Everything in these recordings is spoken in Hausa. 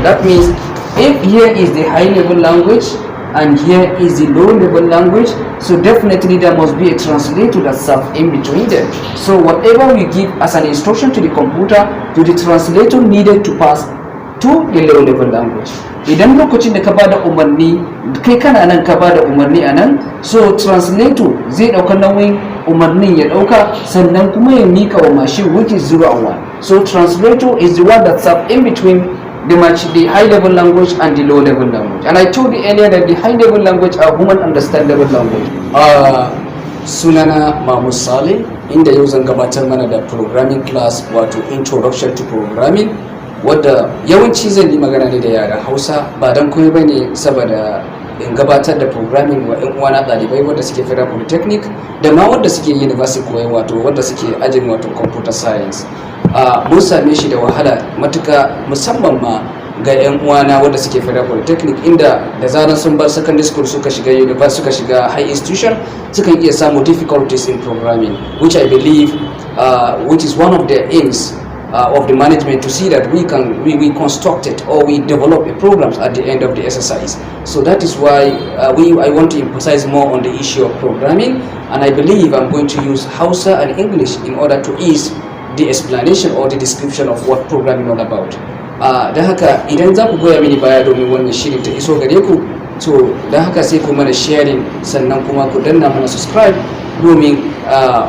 That means if here is the high level language and here is the low level language, so definitely there must be a translator that serves in between them. So whatever we give as an instruction to the computer, to the translator needed to pass to the low level language. Idan lokacin da ka bada umarni kai kana nan ka bada umarni anan, so translator zai dauka nauyin umarnin ya dauka sannan kuma ya mika wa machine, which is 0 and 1. So translator is the one that serves in between the high level language and the low level language. And I told you earlier that the high level language are human understandable language. Sunana Mahmud Saleh, inda yau zan gabatar mana da programming class wato introduction to programming, wadda yawanci zan yi magana ne da yaren Hausa ba dan komai bane saboda in gabatar da programming wa 'yan uwana ɗalibai wadda suke Federal Polytechnic da ma wadda suke university koyon wato wadda suke ajin wato computer science. Mun same shi da wahala matuka musamman ma ga 'yan uwana wadda suke Federal Polytechnic, inda da zaran sun bar secondary school suka shiga university suka shiga high institution sukan iya samu difficulties in programming, which I believe which is one of the aims of the management to see that we constructed or we develop a programs at the end of the exercise. So that is why I want to emphasize more on the issue of programming, and I believe I'm going to use Hausa and English in order to ease the explanation or the description of what programming all about. Da haka idan za ku goya mini baya domin wannan shirin ta iso gare ku, to da haka sai ku mana sharing sannan kuma ku danna mana subscribe domin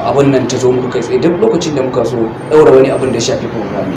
abun nan ta zo muku kai tsaye duk lokacin da muka so daura wani abun da shafi programming.